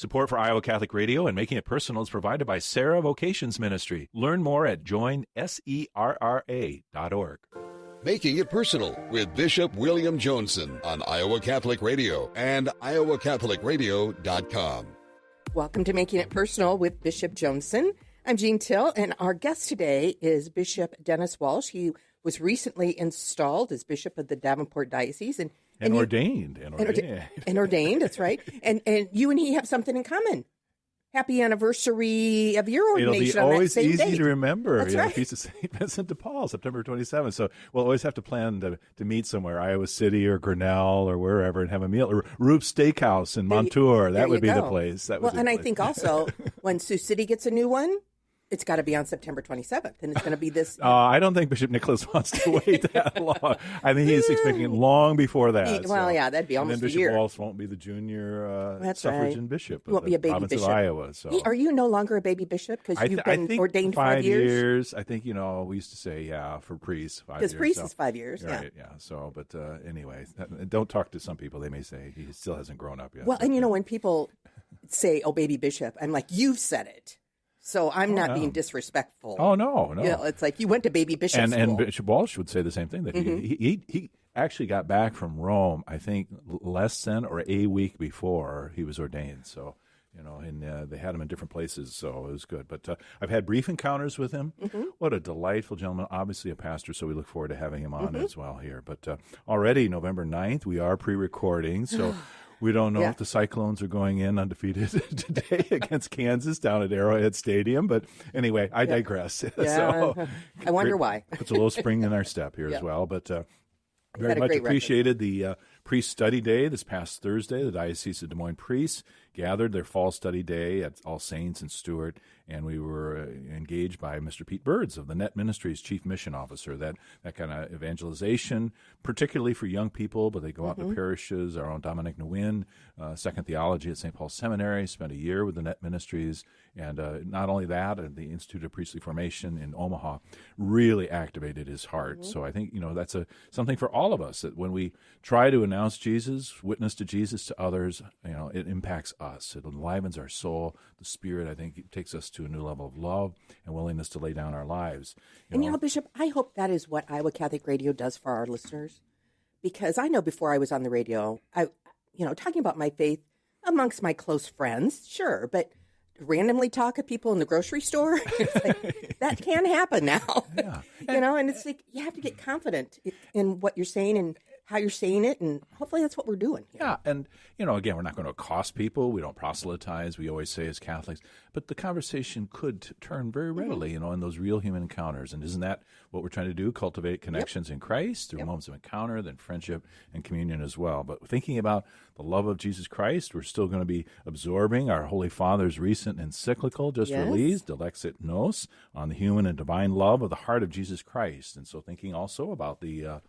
Support for Iowa Catholic Radio and Making It Personal is provided by Sarah Vocations Ministry. Learn more at joinserra.org. Making It Personal with Bishop William Johnson on Iowa Catholic Radio and iowacatholicradio.com. Welcome to Making It Personal with Bishop Johnson. I'm Jean Till, and our guest today is Bishop Dennis Walsh. He was recently installed as Bishop of the Davenport Diocese. And ordained. That's right. And you and he have something in common. Happy anniversary of your ordination. It'll be on always that same easy date. to remember. That's right. Feast of St. Vincent de Paul, September 27th. So we'll always have to plan to meet somewhere, Iowa City or Grinnell or wherever, and have a meal. Or Roop's Steakhouse in Montour. That would be the place. I think also when Sioux City gets a new one, it's got to be on September 27th, and it's going to be this. I don't think Bishop Nicholas wants to wait that long. I think he's expecting it long before that. That'd be almost a year. Bishop Walsh won't be the junior suffragan bishop. You won't be a baby bishop. Of Iowa. So. Are you no longer a baby bishop because you've been ordained 5 years? I think, we used to say, for priests, 5 years. Because priest is 5 years, Right, yeah. So, but anyway, don't talk to some people. They may say he still hasn't grown up yet. Well, and when people say, baby bishop, I'm like, you've said it. So I'm not being disrespectful. Oh, no. It's like you went to baby bishop school. And Bishop Walsh would say the same thing, that he actually got back from Rome, I think, less than or a week before he was ordained. So, and they had him in different places, so it was good. But I've had brief encounters with him. Mm-hmm. What a delightful gentleman. Obviously a pastor, so we look forward to having him on as well here. But already November 9th, we are pre-recording, so... We don't know if the Cyclones are going in undefeated today against Kansas down at Arrowhead Stadium. But anyway, I digress. Yeah. So, I wonder why. Puts a little spring in our step here as well. But very much appreciated the priest study day this past Thursday. The Diocese of Des Moines priests gathered their fall study day at All Saints in Stewart, and we were engaged by Mr. Pete Birds of the Net Ministries Chief Mission Officer. That kind of evangelization, particularly for young people, but they go out to parishes. Our own Dominic Nguyen, Second Theology at St. Paul's Seminary, spent a year with the Net Ministries, and not only that, the Institute of Priestly Formation in Omaha really activated his heart. So I think, that's something for all of us, that when we try to announce Jesus, witness to Jesus to others, it impacts us. It enlivens our soul. The Spirit, I think, it takes us to a new level of love and willingness to lay down our lives. Bishop, I hope that is what Iowa Catholic Radio does for our listeners, because I know before I was on the radio, talking about my faith amongst my close friends, sure, but randomly talk to people in the grocery store, that can happen now. Yeah. And it's like you have to get confident in what you're saying and how you're saying it, and hopefully that's what we're doing. Yeah, and, again, we're not going to accost people. We don't proselytize, we always say as Catholics. But the conversation could turn very readily, in those real human encounters. And isn't that what we're trying to do? Cultivate connections in Christ through moments of encounter, then friendship and communion as well. But thinking about the love of Jesus Christ, we're still going to be absorbing our Holy Father's recent encyclical just released, Delexit Nos, on the human and divine love of the heart of Jesus Christ. And so thinking also about the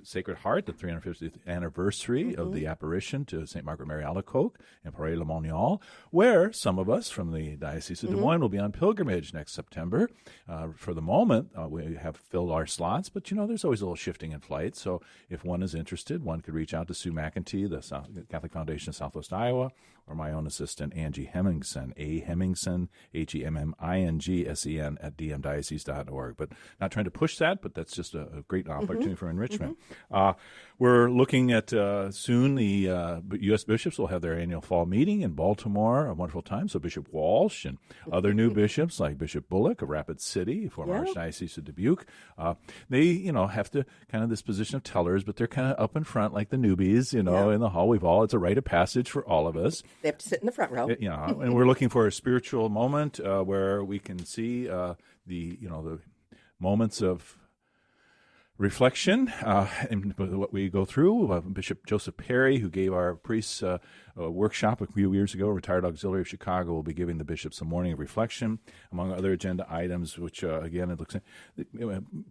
Sacred Heart, the 350th anniversary of the apparition to St. Margaret Mary Alacoque in Paray-le-Monial, where some of us from the Diocese of Des Moines will be on pilgrimage next September. For the moment, we have filled our slots, but, there's always a little shifting in flight. So if one is interested, one could reach out to Sue McEntee, the Catholic Foundation of Southwest Iowa, or my own assistant, Angie Hemmingsen, Hemmingsen, HEMMINGSEN at dmdiocese.org. But not trying to push that, but that's just a great opportunity for enrichment. We're looking at soon the U.S. bishops will have their annual fall meeting in Baltimore, a wonderful time. So Bishop Walsh and other new bishops like Bishop Bullock of Rapid City, former Archdiocese of Dubuque, they, have to kind of this position of tellers, but they're kind of up in front like the newbies, in the hall. It's a rite of passage for all of us. They have to sit in the front row. And we're looking for a spiritual moment where we can see the moments of reflection in what we go through. Bishop Joseph Perry, who gave our priests a workshop a few years ago, retired auxiliary of Chicago, will be giving the bishops a morning of reflection, among other agenda items, which, again, it looks at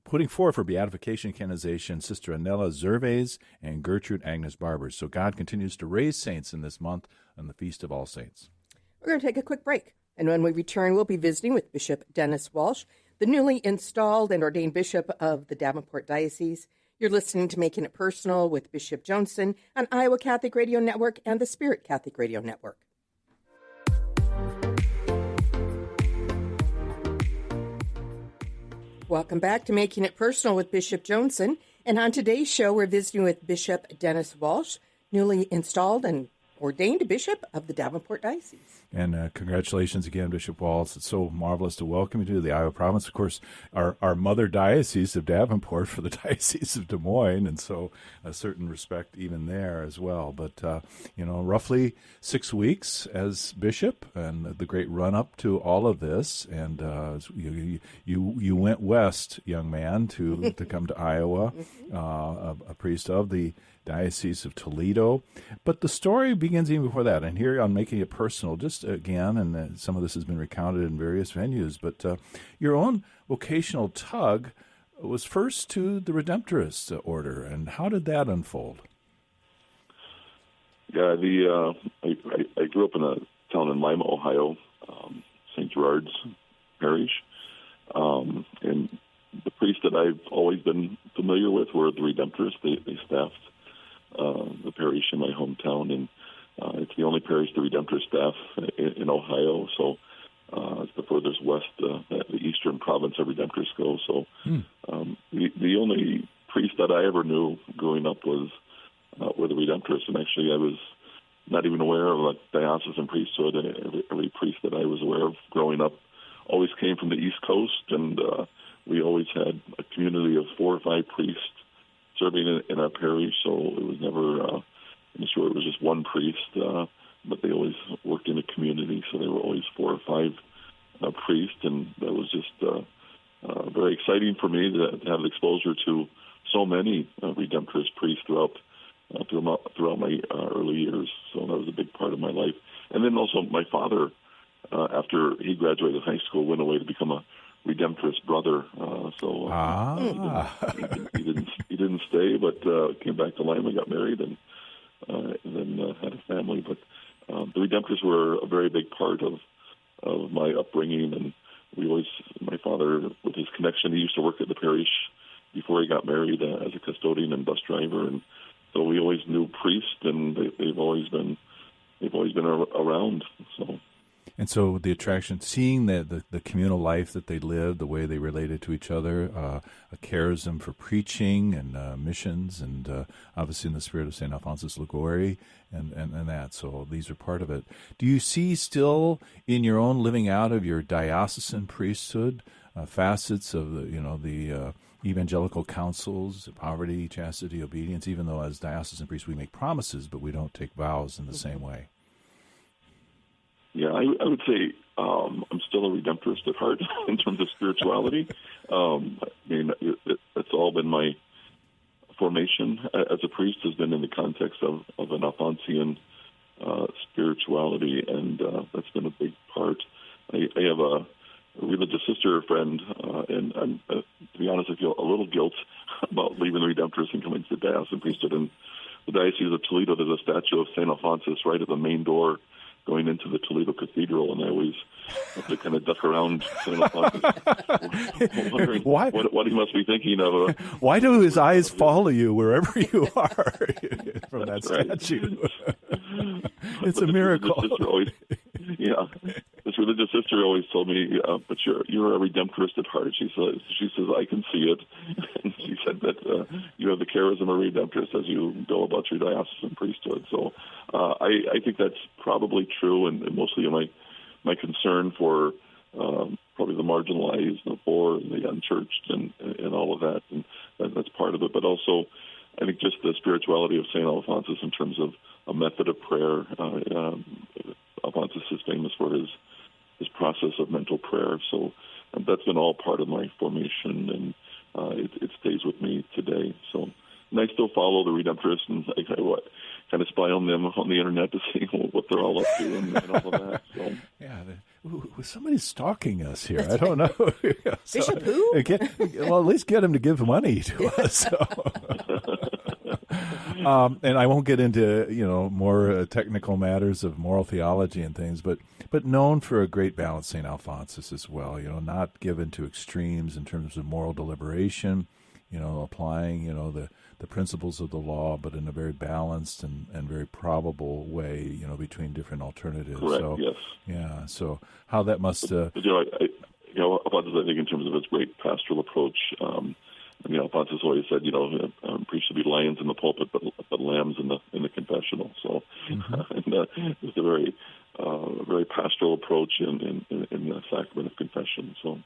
putting forward for beatification and canonization Sister Anella Zerves and Gertrude Agnes Barbers. So God continues to raise saints in this month on the Feast of All Saints. We're going to take a quick break, and when we return, we'll be visiting with Bishop Dennis Walsh, the newly installed and ordained bishop of the Davenport Diocese. You're listening to Making It Personal with Bishop Johnson on Iowa Catholic Radio Network and the Spirit Catholic Radio Network. Welcome back to Making It Personal with Bishop Johnson. And on today's show, we're visiting with Bishop Dennis Walsh, newly installed and ordained bishop of the Davenport Diocese. And congratulations again, Bishop Walsh. It's so marvelous to welcome you to the Iowa province. Of course, our mother diocese of Davenport for the Diocese of Des Moines, and so a certain respect even there as well. But, roughly 6 weeks as bishop and the great run-up to all of this. And you went west, young man, to come to Iowa, a priest of the Diocese of Toledo. But the story begins even before that. And here on Making It Personal, just again, and some of this has been recounted in various venues, but your own vocational tug was first to the Redemptorist order. And how did that unfold? Yeah, I grew up in a town in Lima, Ohio, St. Gerard's Parish. And the priests that I've always been familiar with were the Redemptorists. They staffed the parish in my hometown, and it's the only parish the Redemptorist staff in Ohio. So it's the furthest west, the eastern province of Redemptorists go. So the only priest that I ever knew growing up were the Redemptorists, and actually I was not even aware of a diocesan priesthood. Every priest that I was aware of growing up always came from the East Coast, and we always had a community of 4 or 5 priests serving in our parish, so it was never, I'm sure it was just one priest, but they always worked in a community, so there were always 4 or 5 priests, and that was just very exciting for me to have exposure to so many Redemptorist priests throughout my early years. So that was a big part of my life. And then also my father, after he graduated high school, went away to become a Redemptorist brother. He didn't stay, but came back to Lima, got married, and then had a family. But the Redemptorists were a very big part of my upbringing, and my father, with his connection, he used to work at the parish before he got married as a custodian and bus driver, and so we always knew priests, and they've always been around. And so the attraction, seeing the communal life that they lived, the way they related to each other, a charism for preaching and missions, and obviously in the spirit of St. Alphonsus Liguori, and that. So these are part of it. Do you see still in your own living out of your diocesan priesthood facets of the evangelical counsels, poverty, chastity, obedience, even though as diocesan priests we make promises, but we don't take vows in the same way? Yeah, I would say I'm still a Redemptorist at heart in terms of spirituality. It's all been my formation as a priest has been in the context of an Alphonsian spirituality, and that's been a big part. I have a religious sister friend, and to be honest, I feel a little guilt about leaving the Redemptorists and coming to the diocesan priesthood. In the Diocese of Toledo, there's a statue of St. Alphonsus right at the main door going into the Toledo Cathedral, and I always have to kind of duck around St. Alphonsus, wondering what he must be thinking of. Why do his eyes follow you wherever you are from that statue? It's a miracle. This religious sister always told me, but you're a Redemptorist at heart. She says, I can see it. And she said that you have the charism of a Redemptorist as you go about your diocesan priesthood. So I think that's probably true, and mostly my concern for probably the marginalized, the poor, and the unchurched, and all of that. And that's part of it. But also, I think just the spirituality of St. Alphonsus in terms of a method of prayer. Alphonsus is famous for his process of mental prayer. So that's been all part of my formation, and it stays with me today. So, and I still follow the Redemptorists, and I kind of spy on them on the internet to see what they're all up to and all of that. So. Yeah, somebody's stalking us here. I don't know. Bishop who? Well, at least get him to give money to us. So. And I won't get into more technical matters of moral theology and things, but known for a great balance, St. Alphonsus as well. Not given to extremes in terms of moral deliberation. Applying the principles of the law, but in a very balanced and very probable way. Between different alternatives. Correct. So, yes. Yeah. So how that must. Alphonsus, I think, in terms of his great pastoral approach, Alphonsus always said, priests should be lions in the pulpit, but lambs in the confessional. So, it's a very pastoral approach in the sacrament of confession. So,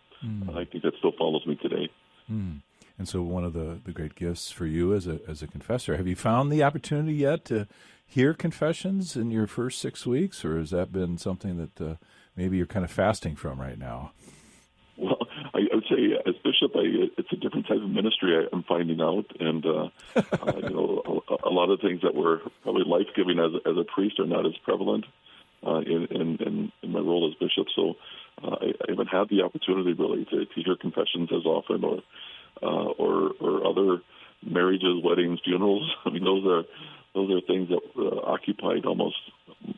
I think that still follows me today. And so, one of the great gifts for you as a confessor, have you found the opportunity yet to hear confessions in your first 6 weeks, or has that been something that maybe you're kind of fasting from right now? Well, I would say as bishop, it's a different type of ministry I'm finding out, and a lot of things that were probably life-giving as a priest are not as prevalent in my role as bishop. So I haven't had the opportunity really to hear confessions as often, or other marriages, weddings, funerals. I mean, those are things that occupied almost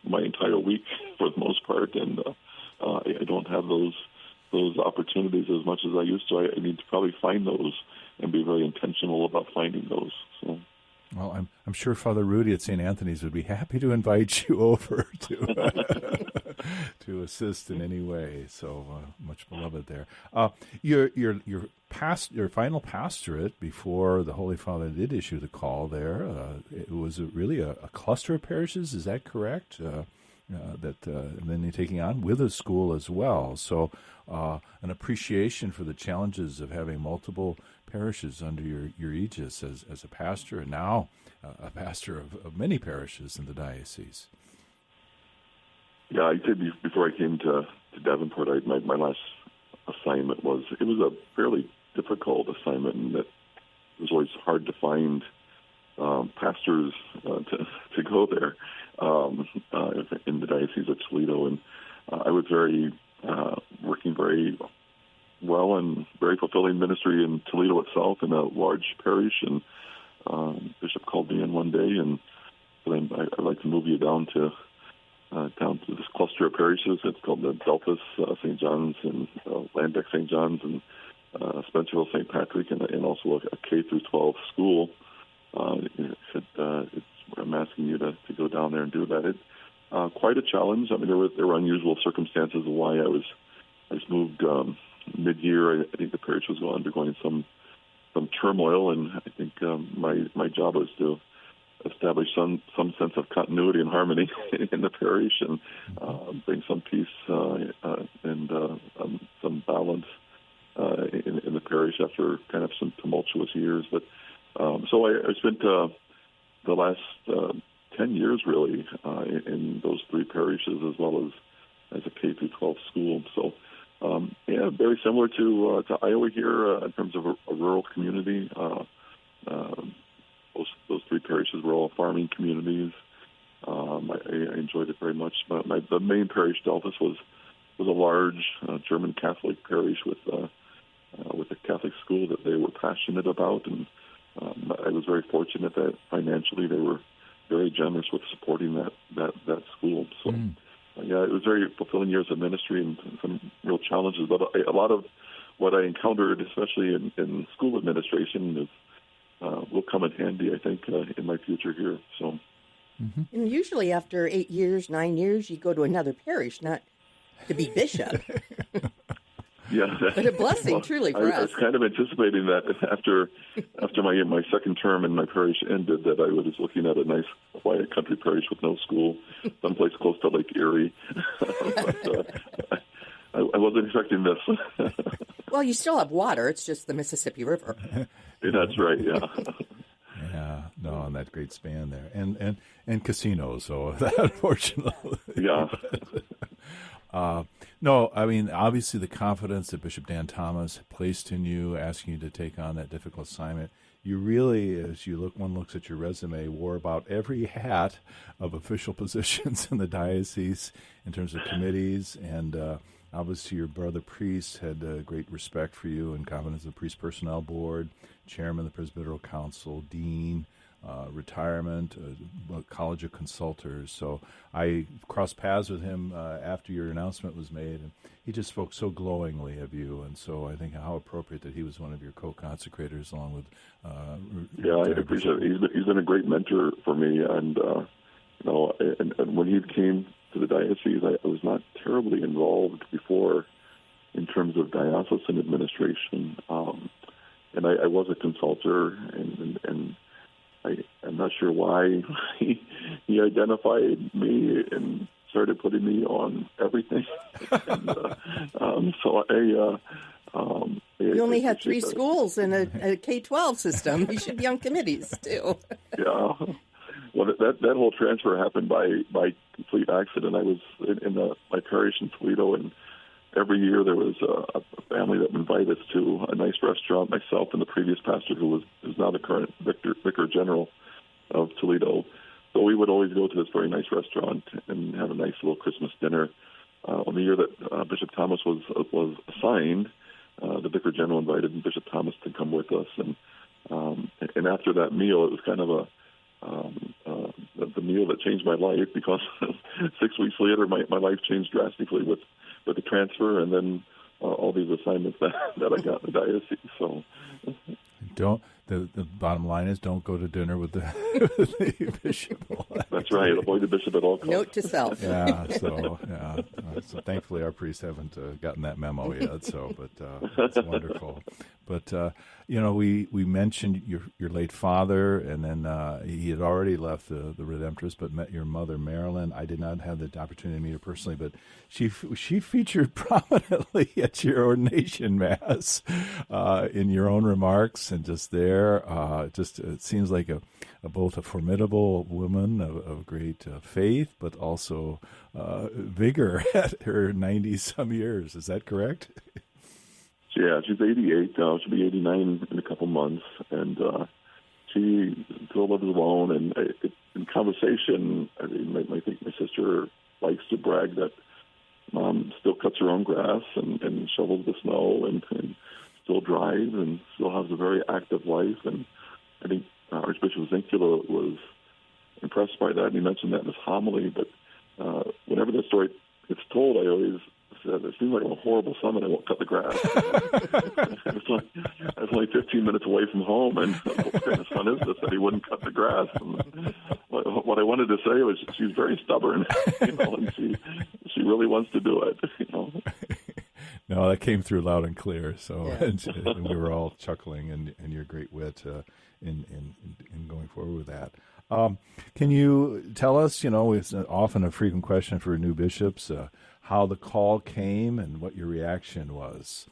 my entire week for the most part, and I don't have those opportunities as much as I used to. I need to probably find those and be very intentional about finding those. So. Well, I'm sure Father Rudy at St. Anthony's would be happy to invite you over to assist in any way. So much beloved there. Your final pastorate before the Holy Father did issue the call there. It was really a cluster of parishes. Is that correct? And then you're taking on with a school as well. So an appreciation for the challenges of having multiple parishes under your aegis as a pastor, and now a pastor of many parishes in the diocese. Yeah, I'd say before I came to Davenport, my last assignment was a fairly difficult assignment, and that it was always hard to find pastors to go there in the Diocese of Toledo, and I was working very well and very fulfilling ministry in Toledo itself in a large parish, and Bishop called me in one day and said, I'd like to move you down to this cluster of parishes. It's called the Delphus St. John's and Landeck St. John's and Spencerville St. Patrick, and also a K through 12 school. He said, I'm asking you to go down there and do that. It's quite a challenge. I mean, there were unusual circumstances of why I was moved mid-year. I think the parish was undergoing some turmoil, and I think my job was to establish some sense of continuity and harmony in the parish, and bring some peace and some balance in the parish after kind of some tumultuous years. But so I spent the last 10 years really in those three parishes, as well as a K through 12 school. So very similar to Iowa here in terms of a rural community. Those three parishes were all farming communities. I enjoyed it very much. The main parish, Delphus, was a large German Catholic parish with a Catholic school that they were passionate about, and I was very fortunate that financially they were very generous with supporting that school. So, it was very fulfilling years of ministry and some real challenges. But a lot of what I encountered, especially in school administration, will come in handy, I think, in my future here. So, and usually after 8 years, 9 years, you go to another parish, not to be bishop. Yeah, but a blessing, truly, for us. I was kind of anticipating that after my second term in my parish ended, that I was looking at a nice, quiet country parish with no school, someplace close to Lake Erie. But I wasn't expecting this. Well, you still have water. It's just the Mississippi River. That's right, yeah. Yeah, no, and that great span there. And casinos, so that unfortunately. Yeah. No, I mean, obviously the confidence that Bishop Dan Thomas placed in you, asking you to take on that difficult assignment, you really, as one looks at your resume, wore about every hat of official positions in the diocese in terms of committees, and obviously your brother priest had great respect for you and confidence in the priest personnel board, chairman of the Presbyteral Council, dean, retirement, College of Consultors. So I crossed paths with him after your announcement was made, and he just spoke so glowingly of you. And so I think how appropriate that he was one of your co-consecrators, along with. I appreciate it. He's been a great mentor for me, and and when he came to the diocese, I was not terribly involved before in terms of diocesan administration. And I was a consultor, and I'm not sure why he identified me and started putting me on everything. And, you only had 3 schools and a K-12 system. You should be on committees too. Yeah. Well, that whole transfer happened by complete accident. I was in my parish in Toledo, and every year there was a family that would invite us to a nice restaurant. Myself and the previous pastor, who is now the current vicar general of Toledo. So we would always go to this very nice restaurant and have a nice little Christmas dinner. On the year that Bishop Thomas was assigned, the vicar general invited Bishop Thomas to come with us, and after that meal, it was kind of the meal that changed my life, because 6 weeks later, my life changed drastically with the transfer, and then all these assignments that I got in the diocese. So, the bottom line is, don't go to dinner with the bishop. That's right. Avoid the bishop at all costs. Note to self. So thankfully our priests haven't gotten that memo yet. So, but it's wonderful. But we mentioned your late father, and then he had already left the Redemptorists, but met your mother, Marilyn. I did not have the opportunity to meet her personally, but she featured prominently at your ordination mass in your own remarks, and just there. It seems like both a formidable woman of great faith, but also vigor at her 90-some years. Is that correct? Yeah, she's 88. She'll be 89 in a couple months, and she still lives alone. And in conversation, I think my sister likes to brag that Mom still cuts her own grass and shovels the snow and still drives and still has a very active life. And I think Archbishop Zinkula was impressed by that, and he mentioned that in his homily. But whenever that story gets told, I always said, it seems like I'm a horrible son and I won't cut the grass. I was only 15 minutes away from home, and what kind of son is this that he wouldn't cut the grass? And what I wanted to say was, she's very stubborn, and she really wants to do it. No, that came through loud and clear. So, yeah. and we were all chuckling, and your great wit in going forward with that. Can you tell us? It's often a frequent question for new bishops. How the call came and what your reaction was.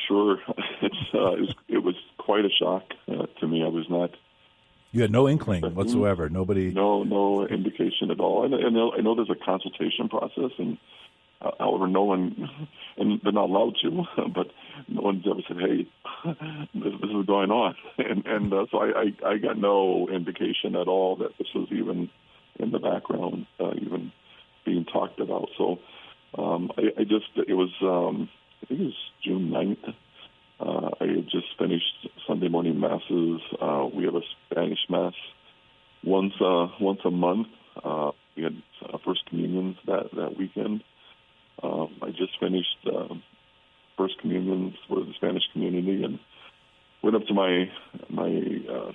Sure. It was quite a shock to me. I was not... You had no inkling whatsoever? Nobody... No indication at all. And I know there's a consultation process, and however, no one... And they're not allowed to, but no one's ever said, hey, this is going on. And so I got no indication at all that this was even in the background, even being talked about. So I think it was June 9th. I had just finished Sunday morning masses. We have a Spanish mass once a month. We had First Communions that weekend. I just finished First Communions for the Spanish community, and went up to my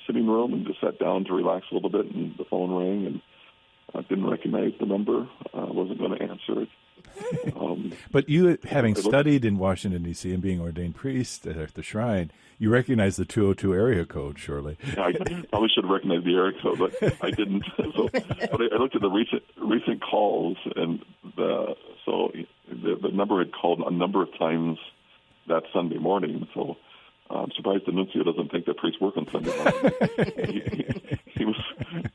sitting room and just sat down to relax a little bit, and the phone rang, and I didn't recognize the number. I wasn't going to answer it. But you, having studied in Washington, D.C., and being ordained priest at the shrine, you recognize the 202 area code, surely. Yeah, I probably should have recognized the area code, but I didn't. But I looked at the recent calls, and the number had called a number of times that Sunday morning. So I'm surprised the nuncio doesn't think that priests work on Sunday morning. He was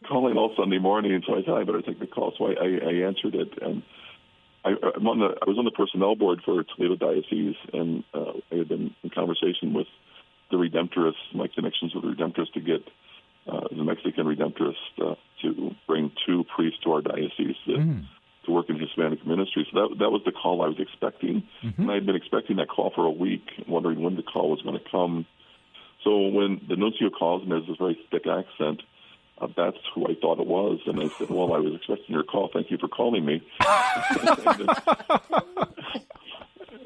calling all Sunday morning, and so I said, I better take the call. So I answered it, and I was on the personnel board for Toledo Diocese, and I had been in conversation with the Redemptorists, my connections with the Redemptorists, to get the Mexican Redemptorists to bring 2 priests to our diocese to work in Hispanic ministry. So that was the call I was expecting. Mm-hmm. And I had been expecting that call for a week, wondering when the call was going to come. So when the nuncio calls and has this very thick accent, that's who I thought it was. And I said, well, I was expecting your call. Thank you for calling me.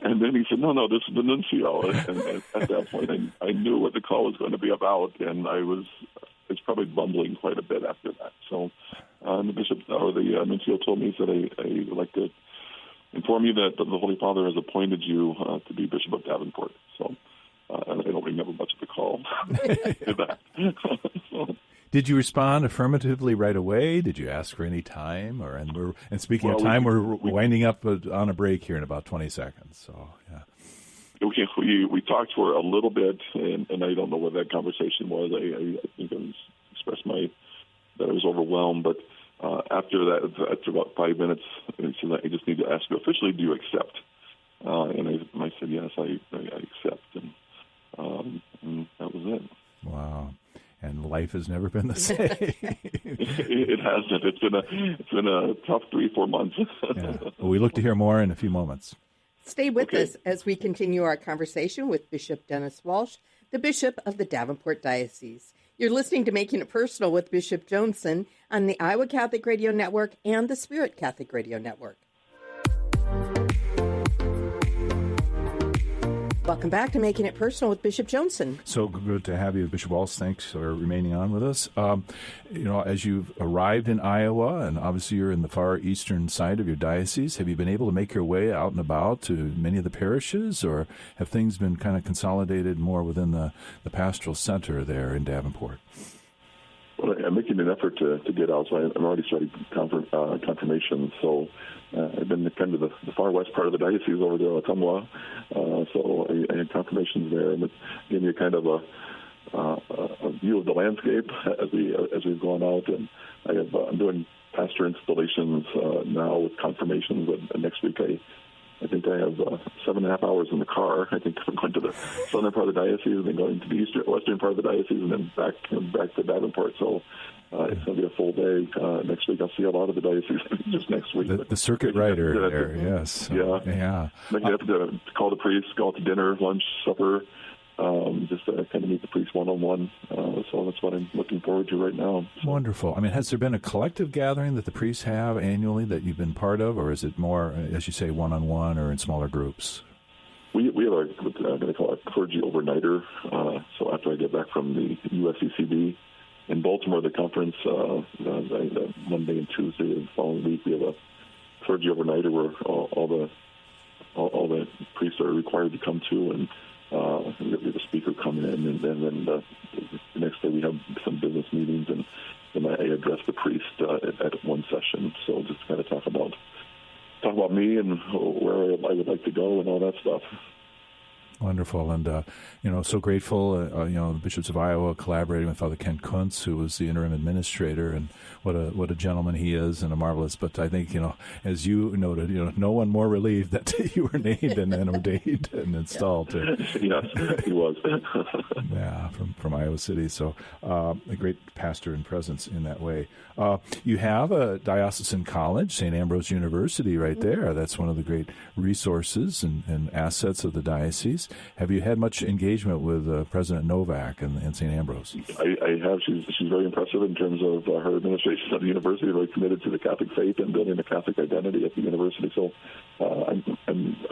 And then he said, no, this is the nuncio. And at that point, I knew what the call was going to be about, and I was probably bumbling quite a bit after that. So the bishop or the nuncio told me, he said, I would like to inform you that the Holy Father has appointed you to be Bishop of Davenport. So I don't remember much of the call. So, did you respond affirmatively right away? Did you ask for any time? And speaking of time, we're winding up on a break here in about 20 seconds. So, yeah. We talked for a little bit, and I don't know what that conversation was. I think I expressed that I was overwhelmed, but after that, after about 5 minutes, I said, I just need to ask you officially, do you accept? And I said, yes, I accept, and that was it. Wow. And life has never been the same. It hasn't. It's been a tough 3-4 months. Yeah. Well, we look to hear more in a few moments. Stay with us as we continue our conversation with Bishop Dennis Walsh, the Bishop of the Davenport Diocese. You're listening to Making It Personal with Bishop Joensen on the Iowa Catholic Radio Network and the Spirit Catholic Radio Network. Welcome back to Making It Personal with Bishop Joensen. So good to have you, Bishop Walsh. Thanks for remaining on with us. As you've arrived in Iowa, and obviously you're in the far eastern side of your diocese, have you been able to make your way out and about to many of the parishes, or have things been kind of consolidated more within the pastoral center there in Davenport? Well, I'm making an effort to get out, so I'm already starting confirmation. So I've been kind of the far west part of the diocese over there, Ottumwa. So I had confirmations there, and it gave me a kind of a view of the landscape as we've gone out. And I'm doing pastor installations now with confirmations. And next week I think I have 7.5 hours in the car. I think I'm going to the southern part of the diocese, and then going to the western part of the diocese, and then back to Davenport. So it's going to be a full day. Next week I'll see a lot of the diocese just next week. The circuit rider there, yes. Yeah. I have to call the priest, go out to dinner, lunch, supper, just to kind of meet the priest one-on-one. So that's what I'm looking forward to right now. So. Wonderful. I mean, has there been a collective gathering that the priests have annually that you've been part of, or is it more, as you say, one-on-one or in smaller groups? We have what I'm going to call a clergy overnighter. So after I get back from the USCCB in Baltimore, the conference, the Monday and Tuesday of the following week, we have a clergy overnighter where all the priests are required to come to, and we have a speaker come in, and then the next day we have some business meetings, and then I address the priest at one session. So just kind of talk about me and where I would like to go and all that stuff. Wonderful. And, so grateful, the bishops of Iowa collaborating with Father Ken Kuntz, who was the interim administrator, and what a gentleman he is, and a marvelous. But I think, as you noted, no one more relieved that you were named and then ordained and installed. Yes, he was. Yeah, from Iowa City. So a great pastor and presence in that way. You have a diocesan college, St. Ambrose University, right there. That's one of the great resources and assets of the diocese. Have you had much engagement with President Novak and St. Ambrose? I have. She's very impressive in terms of her administration of the university, very committed to the Catholic faith and building a Catholic identity at the university. So I'm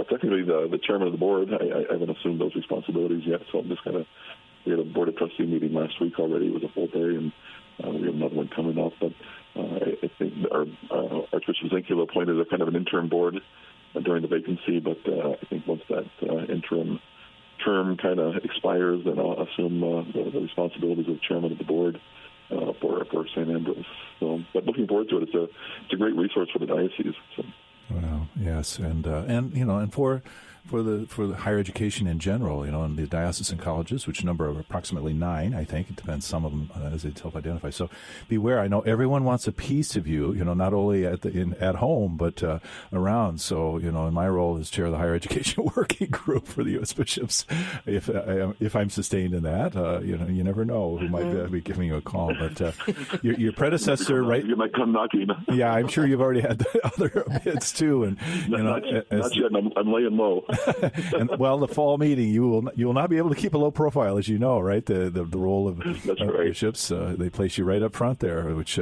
technically the chairman of the board. I haven't assumed those responsibilities yet, so I'm just kind of, we had a board of trustee meeting last week already. It was a full day, and we have another one coming up. But I think our Archbishop Zinkula appointed a kind of an interim board during the vacancy, but I think once that interim term kind of expires, then I'll assume the responsibilities of chairman of the board for St. Ambrose. So, but looking forward to it. It's a great resource for the diocese. So. Wow. Yes, and for the higher education in general, in the diocesan colleges, which number approximately 9, I think. It depends, some of them as they self-identify. So beware. I know everyone wants a piece of you, not only at home, but around. So, in my role as chair of the higher education working group for the U.S. bishops, if I'm sustained in that, you never know who might be giving you a call. But your predecessor, right? You might come knocking. Yeah, I'm sure you've already had other bids too, and not yet. I'm laying low. And the fall meeting, you will not be able to keep a low profile, as you know, right? The role of right. bishops, they place you right up front there, which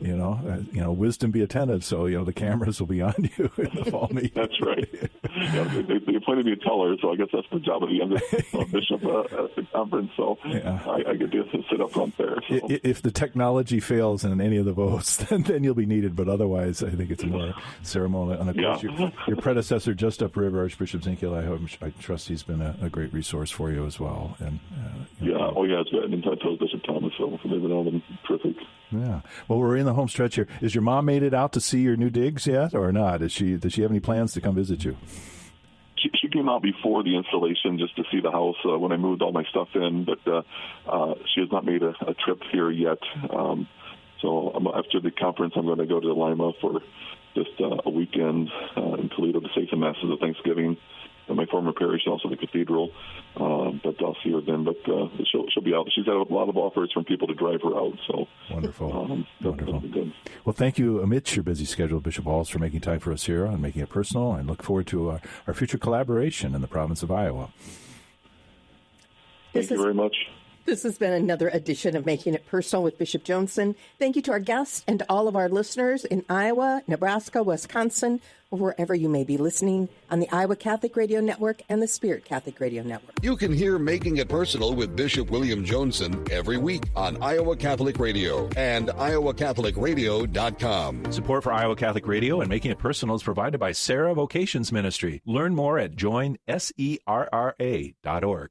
wisdom be attended. So the cameras will be on you in the fall meeting. That's right. Yeah, they appointed me a teller, so I guess that's the job of the youngest bishop at the conference. So I get to sit up front there. So. If the technology fails in any of the votes, then you'll be needed. But otherwise, I think it's more ceremonial. And of course, your predecessor just upriver, Archbishop Zinkel, I trust he's been a great resource for you as well. And it's been. And I told Bishop Thomas, so they've been all been terrific. Yeah. Well, we're in the home stretch here. Is your mom made it out to see your new digs yet, or not? Does she have any plans to come visit you? She came out before the installation just to see the house when I moved all my stuff in, but she has not made a trip here yet. So after the conference, I'm going to go to Lima for just a weekend in Toledo to say some masses of Thanksgiving at my former parish, also the cathedral. But I'll see her then. But she'll be out. She's had a lot of offers from people to drive her out. So wonderful, wonderful. Good. Well, thank you amidst your busy schedule, Bishop Walsh, for making time for us here on Making It Personal, and look forward to our future collaboration in the province of Iowa. Thank you very much. This has been another edition of Making It Personal with Bishop Joensen. Thank you to our guests and to all of our listeners in Iowa, Nebraska, Wisconsin, or wherever you may be listening on the Iowa Catholic Radio Network and the Spirit Catholic Radio Network. You can hear Making It Personal with Bishop William Joensen every week on Iowa Catholic Radio and iowacatholicradio.com. Support for Iowa Catholic Radio and Making It Personal is provided by Sarah Vocations Ministry. Learn more at joinserra.org.